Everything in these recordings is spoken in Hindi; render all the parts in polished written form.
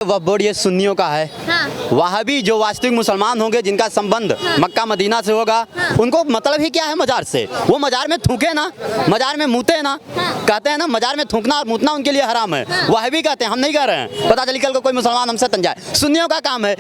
वक्फ बोर्ड ये सुन्नियों का है। हाँ। वहाबी जो वास्तविक मुसलमान होंगे जिनका संबंध मक्का मदीना से होगा, उनको मतलब ही क्या है मजार से। वो मजार में थूके ना, मजार में मूते ना, कहते हैं ना मजार में थूकना और मूतना उनके लिए हराम है। वहाबी कहते हैं, हम नहीं कह रहे हैं। पता चली कल को कोई मुसलमान हमसे तन जाए, सुन्नियों का काम है।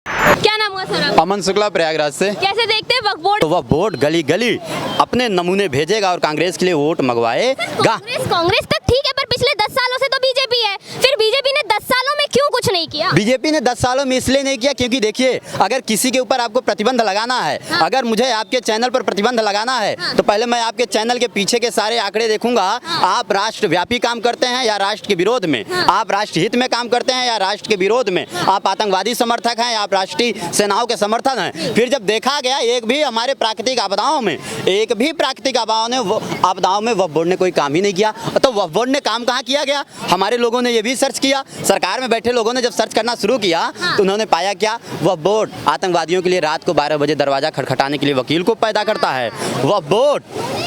क्या नाम हुआ सर? अमन शुक्ला, प्रयागराज से। कैसे देखते हैं वक्फ बोर्ड? तो वह बोर्ड गली गली अपने नमूने भेजेगा और कांग्रेस के लिए वोट मंगवाएगा। कांग्रेस तक ठीक है, पर पिछले 10 सालों से तो बीजेपी है। फिर बीजेपी ने 10 सालों में क्यों कुछ नहीं किया? बीजेपी ने 10 सालों में इसलिए नहीं किया क्योंकि देखिए, अगर किसी के ऊपर आपको प्रतिबंध लगाना है, अगर मुझे आपके चैनल पर प्रतिबंध लगाना है, तो पहले मैं आपके चैनल के पीछे के सारे आंकड़े देखूंगा। आप राष्ट्रव्यापी काम करते हैं या राष्ट्र के विरोध में, आप राष्ट्र हित में काम करते हैं या राष्ट्र के विरोध में, आप आतंकवादी समर्थक हैं या आप राष्ट्रीय सेनाओं के समर्थन हैं। फिर जब देखा गया एक भी हमारे प्राकृतिक आपदाओं में, एक भी प्राकृतिक आपदाओं में वक्फ बोर्ड ने कोई काम ही नहीं किया, तो वक्फ बोर्ड ने काम कहाँ किया गया? हमारे लोगों ने ये भी सर्च किया, सरकार में बैठे लोगों ने जब सर्च करना शुरू किया तो उन्होंने पाया क्या? वक्फ बोर्ड आतंकवादियों के लिए रात को 12 बजे दरवाजा खटखटाने के लिए वकील को पैदा करता है। वक्फ बोर्ड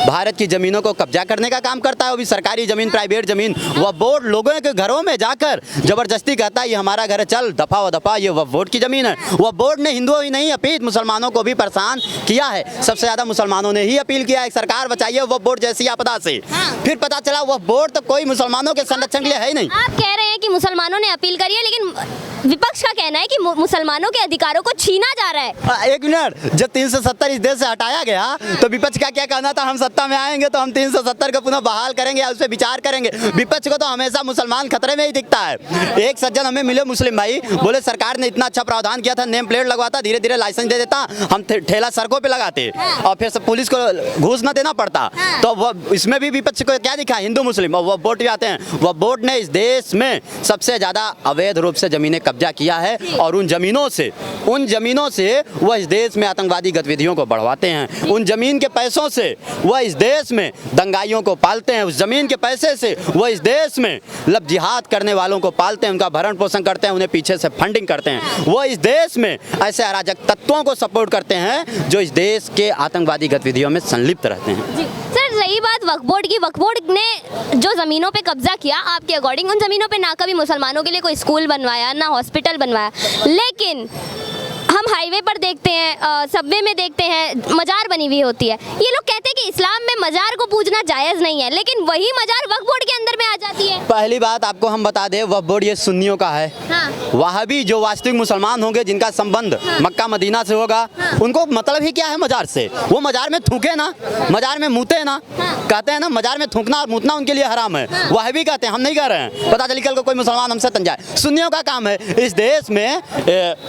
भारत की जमीनों को कब्जा करने का काम करता है, वो भी सरकारी जमीन, प्राइवेट जमीन। वक्फ बोर्ड लोगों के घरों में जाकर जबरदस्ती कहता है ये हमारा घर है, चल दफा व दफा, ये वक्फ बोर्ड की जमीन है। वक्फ बोर्ड ने हिंदुओं ही नहीं अपील मुसलमानों को भी परेशान किया है। सबसे ज्यादा मुसलमानों ने ही अपील किया है, सरकार बचाइए वक्फ बोर्ड जैसी आपदा से। फिर पता चला वक्फ बोर्ड तो कोई मुसलमानों के संरक्षण के लिए है ही नहीं। आप कह रहे हैं कि मुसलमानों ने अपील करी है, लेकिन विपक्ष का कहना है कि मुसलमानों के अधिकारों को छीना जा रहा है। एक मिनट, जब 370 इस देश से हटाया गया तो विपक्ष का क्या कहना था? हम सत्ता में आएंगे तो हम 370 को पुनः बहाल करेंगे या उस पर विचार करेंगे। विपक्ष को तो हमेशा मुसलमान खतरे में ही दिखता है। एक सज्जन हमें मिले मुस्लिम भाई, बोले सरकार ने इतना अच्छा प्रावधान किया था, नेम प्लेट लगवाता, धीरे धीरे लाइसेंस दे देता, हम ठेला सड़कों पे लगाते और फिर सब पुलिस को घूस न देना पड़ता। तो वो इसमें भी विपक्ष को क्या दिखा? हिंदू मुस्लिम और वक्फ बोर्ड भी आते हैं। वक्फ बोर्ड ने इस देश में सबसे ज्यादा अवैध रूप से जमीनें कब्जा किया है और उन जमीनों से वह इस देश में आतंकवादी गतिविधियों को बढ़वाते हैं। उन जमीन के पैसों से वह इस देश में दंगाइयों को पालते हैं। उस जमीन के पैसे से वह इस देश में लब जिहाद करने वालों को पालते हैं, उनका भरण पोषण करते हैं, उन्हें पीछे से फंडिंग करते हैं। वह इस देश में ऐसे अराजक तत्वों को सपोर्ट करते हैं जो इस देश के आतंकवादी गतिविधियों में संलिप्त रहते हैं। सर, रही बात वक्फ बोर्ड की, वक्फ बोर्ड ने जो जमीनों पे कब्जा किया, आपके अकॉर्डिंग उन जमीनों पे ना कभी मुसलमानों के लिए कोई स्कूल बनवाया, ना हॉस्पिटल बनवाया, लेकिन हम हाईवे पर देखते हैं, सबवे में देखते हैं, मजार बनी हुई होती है। ये लोग कहते हैं कि इस्लाम में मजार को पूजना जायज़ नहीं है, लेकिन वही मजार वक्फ बोर्ड के अंदर में आ जाती है। पहली बात आपको हम बता दें, वक्फ बोर्ड ये सुन्नियों का है। वहाबी जो वास्तविक मुसलमान होंगे जिनका संबंध मक्का मदीना से होगा, उनको मतलब ही क्या है मजार से। वो मजार में थूके ना, मजार में मूते ना, कहते हैं ना मजार में थूकना और मूतना उनके लिए हराम है। वहाबी कहते हैं, हम नहीं कह रहे हैं। पता चली कल को कोई मुसलमान हमसे तन जाए, सुन्नियों का काम है। इस देश में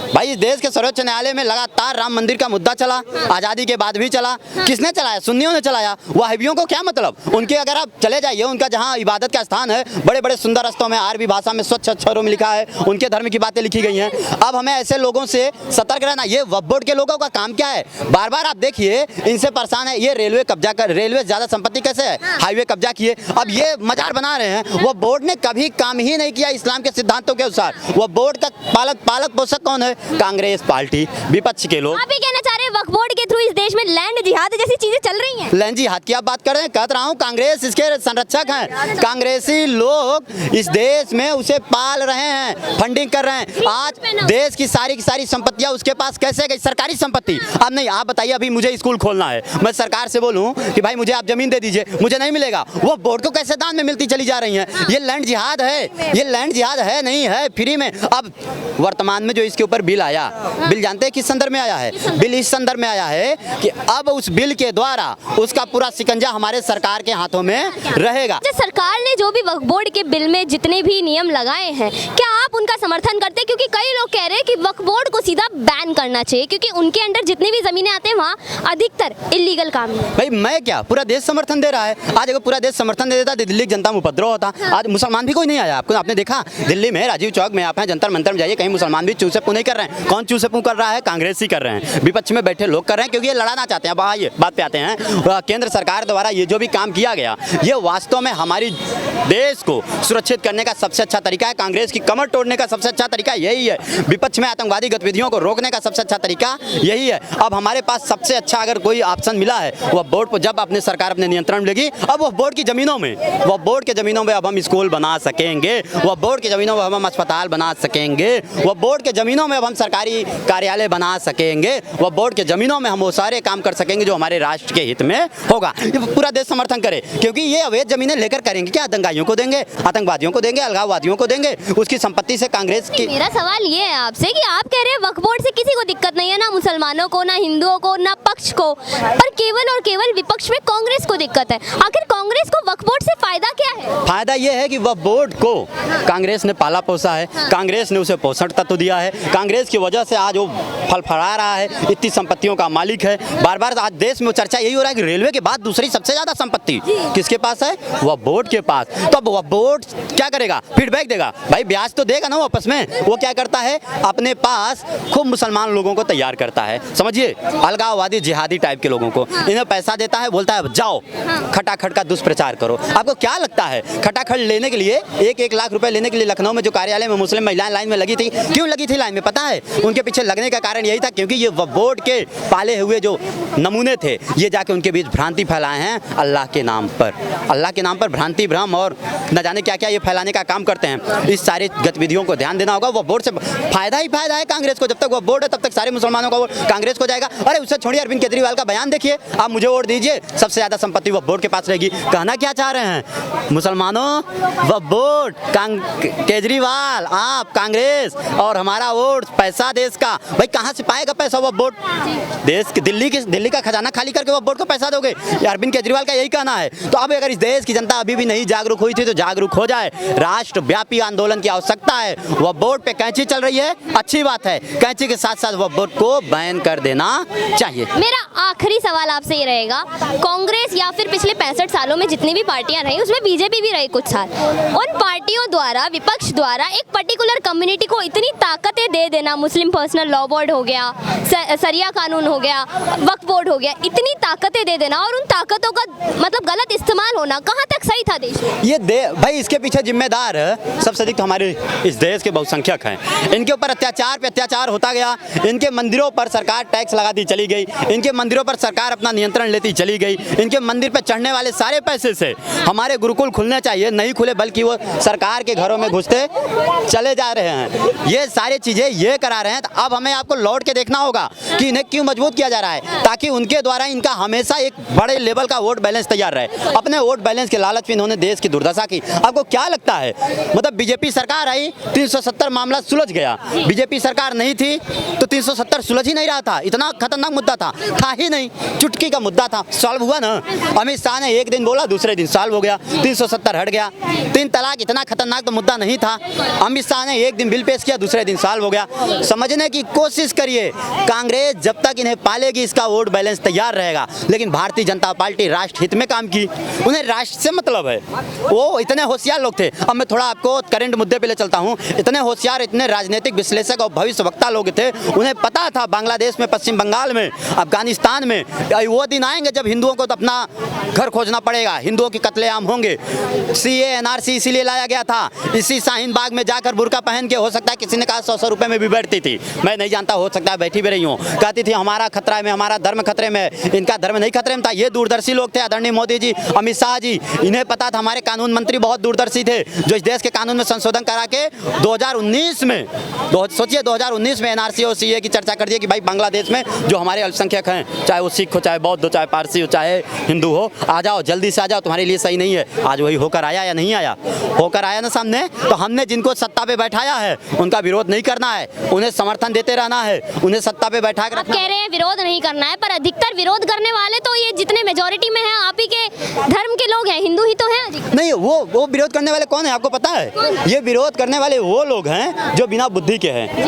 भाई, इस देश के सर्वोच्च न्यायालय में लगातार राम मंदिर का मुद्दा चला, आजादी के बाद भी चला। किसने चलाया? सुन्नियों ने चलाया। वहाबियों को क्या मतलब? उनके अगर आप चले जाइए, उनका जहाँ इबादत का स्थान है, बड़े बड़े सुंदर रस्तों में अरबी भाषा में स्वच्छ अक्षरों में लिखा है, उनके धर्म की बातें लिखी गई हैं। अब हमें ऐसे लोगों से सतर्क रहना। ये वक्फ बोर्ड के लोगों का काम क्या है? बार बार आप देखिए, इनसे परेशान है। ये रेलवे कब्जा कर, रेलवे ज्यादा संपत्ति कैसे है? हाईवे कब्जा किए, अब ये मजार बना रहे हैं। वो बोर्ड ने कभी काम ही नहीं किया इस्लाम के सिद्धांतों के अनुसार। वो बोर्ड का पालक पोषक कौन है? कांग्रेस पार्टी, विपक्ष के लोग। आप ये कहना चाह रहे हैं वक्फ बोर्ड के थ्रू इस देश में लैंड जिहाद जैसी चीजें चल रही हैं? लैंड जिहाद की आप बात कर रहे हैं? कहता रहा हूँ, कांग्रेस इसके संरक्षक हैं। कांग्रेसी लोग इस देश में उसे पाल रहे हैं, फंडिंग कर रहे हैं। आज देश की सारी संपत्तियां उसके पास कैसे गई? सरकारी संपत्ति। अब नहीं, आप बताइए, अभी मुझे स्कूल खोलना है, मैं सरकार से बोलूं कि भाई मुझे आप जमीन दे दीजिए, मुझे नहीं मिलेगा। वो बोर्ड को कैसे दान में मिलती चली जा रही हैं? ये लैंड जिहाद है। ये लैंड जिहाद है, नहीं है फ्री में। अब वर्तमान में जो इसके ऊपर बिल आया, बिल जानते हैं किस संदर्भ में आया है? बिल इस संदर्भ में आया है कि अब उस बिल के द्वारा उसका पूरा शिकंजा हमारे सरकार के हाथों में रहेगा। सरकार ने जो भी वक्फ बोर्ड के बिल में जितने भी नियम लगाए हैं, क्या आप उनका समर्थन करते हैं? क्योंकि कई लोग कह रहे हैं कि वक्फ बोर्ड को सीधा बैन करना चाहिए, क्योंकि उनके अंडर जितनी भी जमीनें आते हैं वहाँ अधिकतर इलीगल काम है। भाई मैं क्या, पूरा देश समर्थन दे रहा है। आज अगर पूरा देश समर्थन दे देता तो दिल्ली की जनता में उपद्रव होता। आज मुसलमान भी कोई नहीं आया। आपको आपने देखा दिल्ली में राजीव चौक में, आप जंतर मंतर में जाइए, कहीं मुसलमान भी चूसे पू नहीं कर रहे हैं। कौन चूसे पू कर रहा है? कांग्रेस ही कर रहे हैं। विपक्ष में बैठे लोग कर रहे हैं, क्योंकि ये लड़ाना चाहते हैं। अब आइए बात पे आते हैं। केंद्र सरकार द्वारा ये जो भी काम किया गया, ये वास्तव में हमारी देश को सुरक्षित करने का सबसे अच्छा तरीका है। कांग्रेस की कमर तोड़ने का सबसे अच्छा तरीका यही है। विपक्ष में आतंकवादी गतिविधियों को रोकने का सबसे अच्छा तरीका यही है। अब हमारे पास सबसे अच्छा अगर कोई ऑप्शन मिला है, वह बोर्ड पर जब अपने सरकार अपने नियंत्रण में लेगी, अब वह बोर्ड की ज़मीनों में अब हम स्कूल बना सकेंगे, वह बोर्ड की ज़मीनों में अब हम अस्पताल बना सकेंगे, वह बोर्ड के ज़मीनों में अब हम सरकारी कार्यालय बना सकेंगे, वह बोर्ड के ज़मीनों में हम वो सारे काम कर सकेंगे जो हमारे राष्ट्र के हित में होगा। ये पूरा देश समर्थन करे, क्योंकि ये अवैध ज़मीनें लेकर करेंगे क्या? दंगाइयों को देंगे, आतंकवादियों को देंगे, अलगाववादियों को देंगे। उसकी संपत्ति से कांग्रेस की। मेरा सवाल ये है आपसे कि आप कह रहे हैं वक्फ बोर्ड से किसी को दिक्कत नहीं है, ना मुसलमानों को, ना हिंदुओं को, ना पक्ष को, पर केवल और केवल विपक्ष में कांग्रेस को दिक्कत है। आखिर कांग्रेस को वक्फ बोर्ड से फायदा क्या है? फायदा ये है कि वक्फ बोर्ड को कांग्रेस ने पाला पोसा है, कांग्रेस ने उसे पोषण तत्व दिया है, कांग्रेस की वजह से आज वो फड़फड़ा रहा है, इतनी संपत्तियों का मालिक है। बार बार आज देश में चर्चा यही हो रहा है कि रेलवे के बाद दूसरी सबसे ज्यादा संपत्ति किसके पास है? वक्फ बोर्ड के पास। तो अब वक्फ बोर्ड क्या करेगा? फीडबैक देगा, भाई ब्याज तो देगा ना वापस में। वो क्या करता है? अपने पास खूब मुसलमान लोगों को तैयार करता है, समझिए, अलगाववादी जिहादी टाइप के लोगों को इन्हें पैसा देता है, बोलता है जाओ खटाखट का दुष्प्रचार करो। आपको क्या लगता है खटाखट लेने के लिए 1-1 लाख रुपए लेने के लिए लखनऊ में जो कार्यालय में मुस्लिम महिलाएं लाइन में लगी थी, क्यों लगी थी लाइन में पता है? उनके पीछे लगने का कारण यही था क्योंकि ये वक्फ बोर्ड के पाले हुए जो नमूने थे, ये जाके उनके बीच भ्रांति फैलाए हैं अल्लाह के नाम पर। अल्लाह के नाम पर भ्रांति भ्रम और न जाने क्या क्या ये फैलाने का काम करते हैं। इस सारी गतिविधियों को ध्यान देना होगा। वक्फ बोर्ड से फायदा ही फायदा है कांग्रेस को। जब तक वक्फ बोर्ड है तब तक सारे मुसलमानों का वोट कांग्रेस को जाएगा। अरे उससे छोड़िए, अरविंद केजरीवाल का बयान देखिए, आप मुझे वोट दीजिए, सबसे ज्यादा संपत्ति वक्फ बोर्ड के पास रहेगी। कहना क्या चाह रहे हैं मुसलमानों? वक्फ बोर्ड, केजरीवाल, आप, कांग्रेस और हमारा वोट, पैसा देश का। भाई कहाँ से पाएगा पैसा वक्फ बोर्ड? देश की दिल्ली का खजाना खाली करके वक्फ बोर्ड को पैसा दोगे? अरविंद केजरीवाल का यही कहना है। तो अब अगर इस देश की जनता अभी भी नहीं जागरूक हुई थी तो जागरूक हो जाए। राष्ट्रव्यापी आंदोलन की आवश्यकता है। वक्फ बोर्ड पे कैंची चल रही है, अच्छी बात है, कैंची के साथ साथ वक्फ बोर्ड को बैन कर देना चाहिए। मेरा आखिरी सवाल आपसे ये रहेगा, कांग्रेस या फिर पिछले 65 सालों में जितनी भी पार्टियां रही, उसमें बीजेपी भी रही कुछ साल, उन पार्टियों द्वारा, विपक्ष द्वारा एक पर्टिकुलर कम्युनिटी को इतनी ताकतें दे देना, मुस्लिम पर्सनल लॉ बोर्ड हो गया, सरिया कानून हो गया, वक्फ बोर्ड हो गया, इतनी ताकतें दे देना और उन ताकतों का मतलब गलत इस्तेमाल होना, कहाँ तक सही था देश में? ये भाई इसके पीछे जिम्मेदार सबसे अधिक हमारे इस देश के बहुसंख्यक हैं। इनके ऊपर अत्याचार पे अत्याचार होता गया। इनके मंदिरों पर सरकार टैक्स लगाती चली गई, इनके मंदिरों पर सरकार अपना नियंत्रण लेती चली गई। इनके मंदिर पर चढ़ने वाले सारे पैसे से हमारे गुरुकुल खुलने चाहिए, नहीं खुले, बल्कि वो सरकार के घरों में घुसते चले जा रहे हैं। ये सारी चीज़ें ये करा रहे हैं। तो अब हमें आपको लौट के देखना होगा कि इन्हें क्यों मजबूत किया जा रहा है, ताकि उनके द्वारा इनका हमेशा एक बड़े लेवल का वोट बैलेंस तैयार रहे। अपने वोट बैलेंस के लालच में इन्होंने देश की दुर्दशा की। आपको क्या लगता है, मतलब बीजेपी सरकार आई 370 मामला सुलझ गया, बीजेपी सरकार नहीं थी तो 370 सुलझ ही नहीं रहा था। इतना खतरनाक मुद्दा था ही नहीं, चुटकी का मुद्दा था, सॉल्व हुआ ना। अमित शाह ने एक दिन बोला, दूसरे दिन सॉल्व हो गया, 370 हट गया। 3 तलाक इतना खतरनाक तो मुद्दा नहीं था, अमित शाह ने एक दिन बिल पेश किया, दूसरे दिन सॉल्व हो गया। समझने की कोशिश करिए, कांग्रेस जब तक इन्हें पालेगी इसका वोट बैलेंस तैयार रहेगा। लेकिन भारतीय जनता पार्टी राष्ट्र हित में काम की, उन्हें राष्ट्र से मतलब है। वो इतने होशियार लोग थे। अब मैं थोड़ा आपको करंट मुद्दे पे ले चलता हूँ। इतने होशियार, इतने राजनीतिक विश्लेषक और भविष्यवक्ता लोग थे, उन्हें पता था बांग्लादेश में, पश्चिम बंगाल में, अफगानिस्तान में वो दिन आएंगे जब हिंदुओं को तो अपना घर खोजना पड़ेगा, हिंदुओं की कत्लेआम होंगे। CA NRC इसीलिए लाया गया था। इसी शाहीन बाग में जाकर बुर्का पहन के, हो सकता है किसी ने कहा 100 रुपए में भी बैठती थी, मैं नहीं जानता, हो सकता है बैठी भी रही हूँ, कहती थी हमारा खतरा में, हमारा धर्म खतरे में, इनका धर्म नहीं खतरे में था। ये दूरदर्शी लोग थे, आदरणीय मोदी जी, अमित शाह जी, इन्हें पता था। हमारे कानून मंत्री बहुत दूरदर्शी थे, जो इस देश के कानून में संशोधन करा के 2019 में, सोचिए 2019 में NRC और CA की चर्चा कर दी कि भाई बांग्लादेश में जो हमारे अल्पसंख्यक हैं, चाहे वो सिख हो, चाहे बौद्ध हो, चाहे पारसी हो, चाहे हिंदू हो, आ जाओ, जल्दी से आ जाओ, तुम्हारे लिए सही नहीं है। आज वही होकर आया या नहीं आया? होकर आया ना सामने। तो हमने जिनको सत्ता पे बैठाया है उनका विरोध नहीं करना है, उन्हें समर्थन देते रहना है, उन्हें सत्ता पे बैठा कर। आप कह रहे हैं विरोध नहीं करना है, पर अधिकतर विरोध करने वाले तो ये जितने मेजोरिटी में हैं, आप ही के धर्म के लोग हैं, हिंदू ही तो हैं। नहीं, वो विरोध करने वाले कौन है आपको पता है? ये विरोध करने वाले वो लोग हैं जो बिना बुद्धि के हैं।